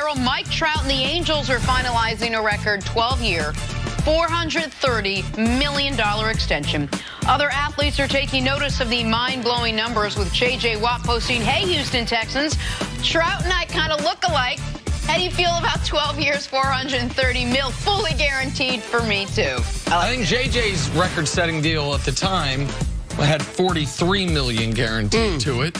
referral, Mike Trout and the Angels are finalizing a record 12-year, $430 million extension. Other athletes are taking notice of the mind-blowing numbers, with J.J. Watt posting, "Hey, Houston Texans, Trout and I kind of look alike. How do you feel about 12 years, $430 million, fully guaranteed for me, too?" I think J.J.'s record-setting deal at the time had $43 million guaranteed to it.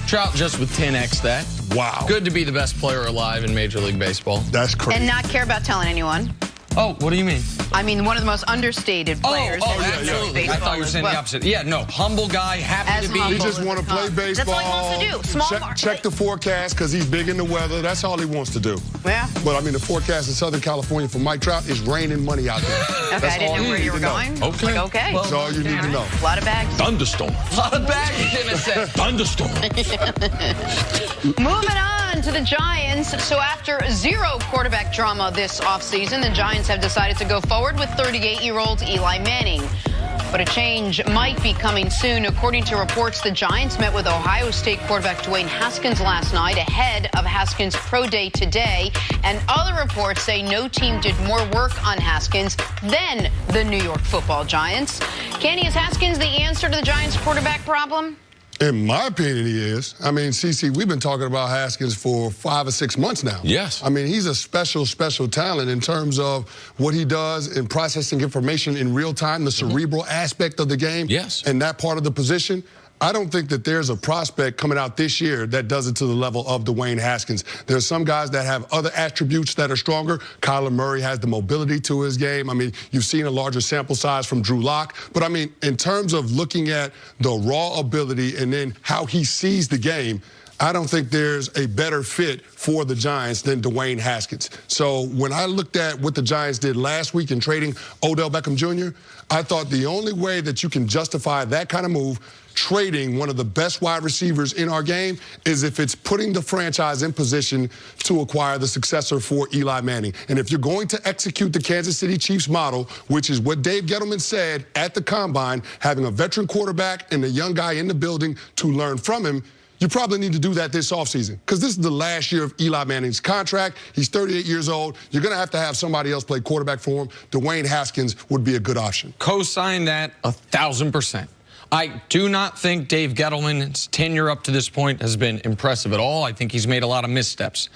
Trout just with 10x that. Wow. Good to be the best player alive in Major League Baseball. That's crazy. And not care about telling anyone. Oh, what do you mean? I mean, one of the most understated players in absolutely. baseball. I thought you were saying the opposite. Yeah, no, humble guy, happy to be. He just want to play baseball. That's all he wants to do. Small check the forecast because he's big in the weather. That's all he wants to do. Yeah. But, I mean, the forecast in Southern California for Mike Trout is raining money out there. Okay, That's I didn't know where you were going. Okay. Like, okay. That's all you need to know. A lot of bags. Thunderstorm. A lot of baggage in a set. Thunderstorm. Moving on to the Giants. So after zero quarterback drama this offseason, the Giants have decided to go forward with 38-year-old Eli Manning. But a change might be coming soon. According to reports, the Giants met with Ohio State quarterback Dwayne Haskins last night ahead of Haskins' pro day today. And other reports say no team did more work on Haskins than the New York Football Giants. Kenny, is Haskins the answer to the Giants' quarterback problem? In my opinion, he is. I mean, CC, we've been talking about Haskins for 5 or 6 months now. Yes. I mean, he's a special talent in terms of what he does in processing information in real time, the cerebral aspect of the game. Yes. And that part of the position. I don't think that there's a prospect coming out this year that does it to the level of Dwayne Haskins. There's some guys that have other attributes that are stronger. Kyler Murray has the mobility to his game. I mean, you've seen a larger sample size from Drew Lock. But, I mean, in terms of looking at the raw ability and then how he sees the game, I don't think there's a better fit for the Giants than Dwayne Haskins. So when I looked at what the Giants did last week in trading Odell Beckham Jr., I thought the only way that you can justify that kind of move, trading one of the best wide receivers in our game, is if it's putting the franchise in position to acquire the successor for Eli Manning. And if you're going to execute the Kansas City Chiefs model, which is what Dave Gettleman said at the Combine, having a veteran quarterback and a young guy in the building to learn from him, you probably need to do that this offseason because this is the last year of Eli Manning's contract. He's 38 years old. You're going to have somebody else play quarterback for him. Dwayne Haskins would be a good option. Co-sign that 1,000%. I do not think Dave Gettleman's tenure up to this point has been impressive at all. I think he's made a lot of missteps.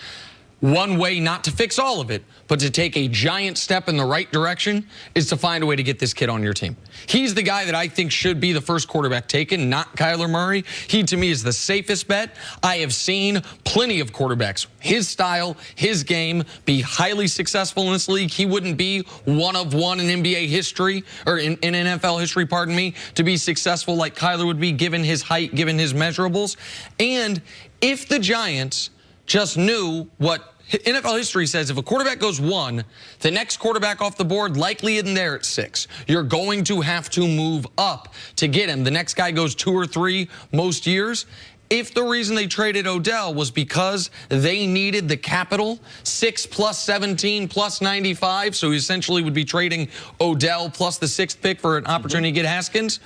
One way not to fix all of it, but to take a giant step in the right direction, is to find a way to get this kid on your team. He's the guy that I think should be the first quarterback taken, not Kyler Murray. He, to me, is the safest bet. I have seen plenty of quarterbacks, his style, his game, be highly successful in this league. He wouldn't be one of one in NBA history, or in NFL history, pardon me, to be successful like Kyler would be, given his height, given his measurables. And if the Giants just knew what NFL history says, if a quarterback goes 1, the next quarterback off the board likely isn't there at 6. You're going to have to move up to get him. The next guy goes 2 or 3 most years. If the reason they traded Odell was because they needed the capital, 6 plus 17 plus 95, so he essentially would be trading Odell plus the 6th pick for an opportunity to get Haskins,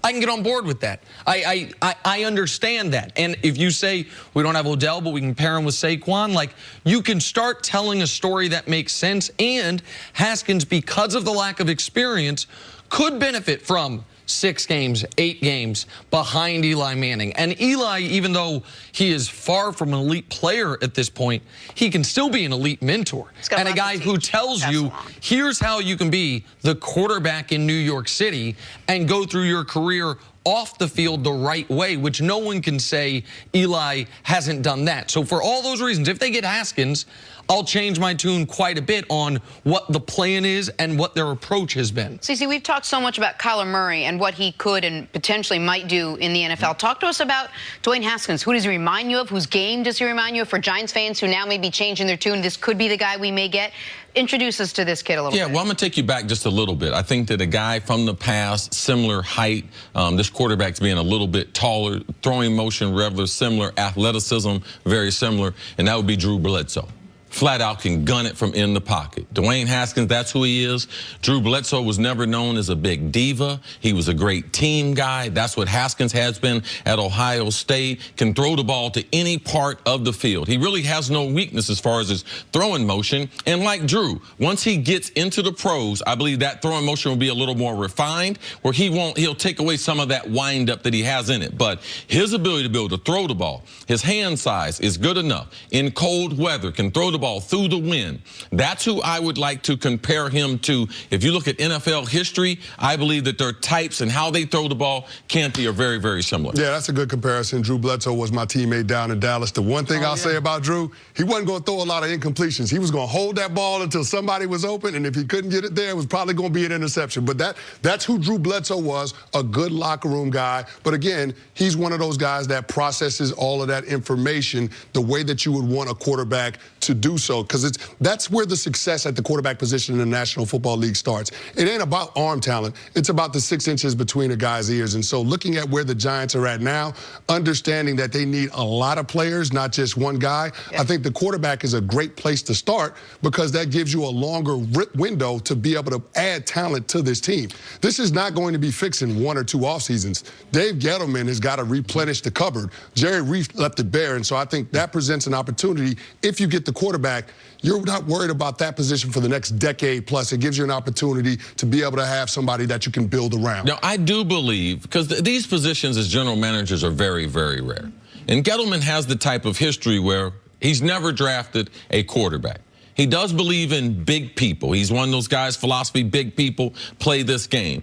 I can get on board with that. I understand that. And if you say we don't have Odell, but we can pair him with Saquon, like, you can start telling a story that makes sense. And Haskins, because of the lack of experience, could benefit from 6 games, 8 games behind Eli Manning. And Eli, even though he is far from an elite player at this point, he can still be an elite mentor. And a guy who tells you, here's how you can be the quarterback in New York City and go through your career off the field the right way, which no one can say Eli hasn't done that. So for all those reasons, if they get Haskins, I'll change my tune quite a bit on what the plan is and what their approach has been. Cece, we've talked so much about Kyler Murray and what he could and potentially might do in the NFL. Talk to us about Dwayne Haskins. Who does he remind you of? Whose game does he remind you of? For Giants fans who now may be changing their tune, this could be the guy we may get. Introduce us to this kid a little bit. Yeah, well, I'm going to take you back just a little bit. I think that a guy from the past, similar height, this quarterback's being a little bit taller, throwing motion, rather similar, athleticism, very similar, and that would be Drew Bledsoe. flat out can gun it from in the pocket. Dwayne Haskins, that's who he is. Drew Bledsoe was never known as a big diva. He was a great team guy. That's what Haskins has been at Ohio State. Can throw the ball to any part of the field. He really has no weakness as far as his throwing motion. And like Drew, once he gets into the pros, I believe that throwing motion will be a little more refined, where he'll take away some of that wind up that he has in it. But his ability to be able to throw the ball, his hand size is good enough. In cold weather, can throw the ball through the wind. That's who I would like to compare him to. If you look at NFL history, I believe that their types and how they throw the ball can't be are very, very similar. Yeah, that's a good comparison. Drew Bledsoe was my teammate down in Dallas. The one thing I'll say about Drew, he wasn't going to throw a lot of incompletions. He was going to hold that ball until somebody was open, and if he couldn't get it there, it was probably going to be an interception. But that's who Drew Bledsoe was, a good locker room guy. But again, he's one of those guys that processes all of that information the way that you would want a quarterback to do so, because that's where the success at the quarterback position in the National Football League starts. It ain't about arm talent. It's about the 6 inches between a guy's ears. And so looking at where the Giants are at now, understanding that they need a lot of players, not just one guy, I think the quarterback is a great place to start, because that gives you a longer window to be able to add talent to this team. This is not going to be fixed in 1 or 2 off seasons. Dave Gettleman has got to replenish the cupboard. Jerry Reef left it bare, and so I think that presents an opportunity. If you get the quarterback, you're not worried about that position for the next decade plus. It gives you an opportunity to be able to have somebody that you can build around. Now, I do believe, because these positions as general managers are very, very rare. And Gettleman has the type of history where he's never drafted a quarterback. He does believe in big people. He's one of those guys, philosophy, big people play this game.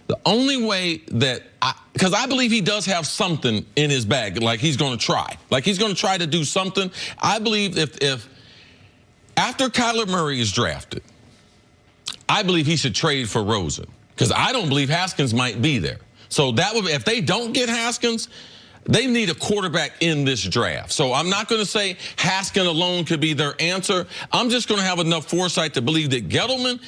The only way that because I believe he does have something in his bag, like he's going to try. Like he's going to try to do something. I believe if after Kyler Murray is drafted, I believe he should trade for Rosen, because I don't believe Haskins might be there. So that would, if they don't get Haskins, they need a quarterback in this draft. So I'm not going to say Haskins alone could be their answer. I'm just going to have enough foresight to believe that Gettleman,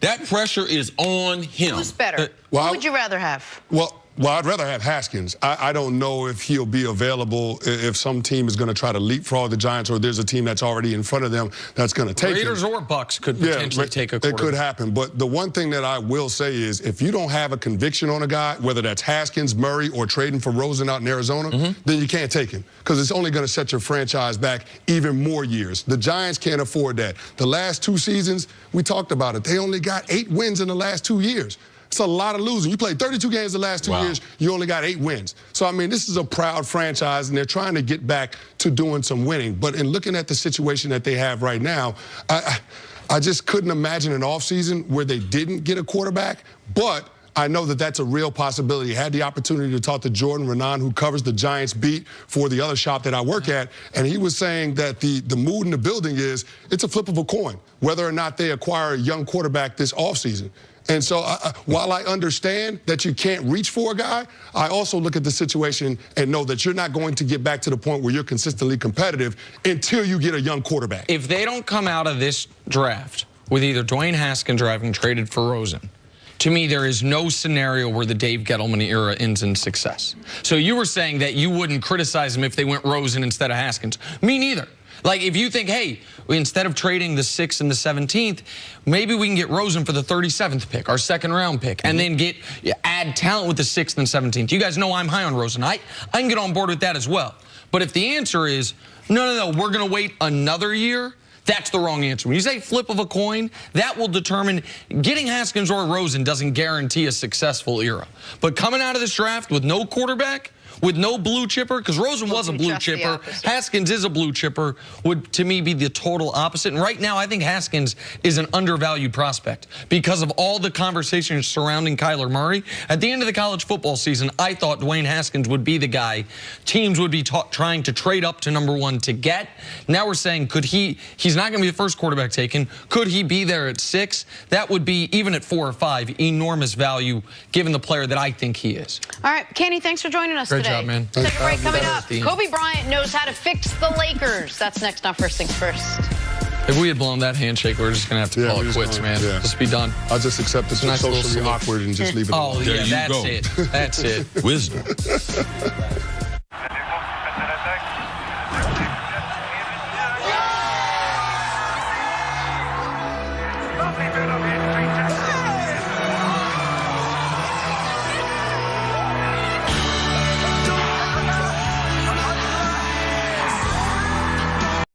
that pressure is on him. Who's better? Who would you rather have? Well, I'd rather have Haskins. I don't know if he'll be available if some team is going to try to leapfrog the Giants, or there's a team that's already in front of them that's going to take Raiders him. or Bucks could potentially take a quarterback. It could happen. But the one thing that I will say is, if you don't have a conviction on a guy, whether that's Haskins, Murray, or trading for Rosen out in Arizona, then you can't take him, because it's only going to set your franchise back even more years. The Giants can't afford that. The last 2 seasons, we talked about it. They only got 8 wins in the last 2 years. It's a lot of losing. You played 32 games the last 2 years. You only got 8 wins. So, I mean, this is a proud franchise, and they're trying to get back to doing some winning. But in looking at the situation that they have right now, I just couldn't imagine an offseason where they didn't get a quarterback. But I know that that's a real possibility. I had the opportunity to talk to Jordan Renan, who covers the Giants beat for the other shop that I work at, and he was saying that the mood in the building is it's a flip of a coin whether or not they acquire a young quarterback this offseason. And so while I understand that you can't reach for a guy, I also look at the situation and know that you're not going to get back to the point where you're consistently competitive until you get a young quarterback. If they don't come out of this draft with either Dwayne Haskins or having traded for Rosen, to me, there is no scenario where the Dave Gettleman era ends in success. So you were saying that you wouldn't criticize them if they went Rosen instead of Haskins. Me neither. Like, if you think, hey, instead of trading the 6th and the 17th, maybe we can get Rosen for the 37th pick, our 2nd round pick, and then add talent with the 6th and 17th. You guys know I'm high on Rosen. I can get on board with that as well. But if the answer is, no, we're going to wait another year, that's the wrong answer. When you say flip of a coin, that will determine getting Haskins or Rosen doesn't guarantee a successful era. But coming out of this draft with no quarterback, with no blue chipper, because Rosen was a blue chipper, Haskins is a blue chipper, would to me be the total opposite. And right now, I think Haskins is an undervalued prospect because of all the conversations surrounding Kyler Murray. At the end of the college football season, I thought Dwayne Haskins would be the guy teams would be trying to trade up to #1 to get. Now we're saying, he's not going to be the first quarterback taken. Could he be there at 6? That would be, even at 4 or 5, enormous value given the player that I think he is. All right, Kenny, thanks for joining us today. Great job, man. Second break coming up. Kobe Bryant knows how to fix the Lakers. That's next on First Things First. If we had blown that handshake, we're just going to have to call it quits, man. Just be done. I'll just accept it's socially awkward and just leave it alone. Oh, yeah, that's it. That's it. Wisdom.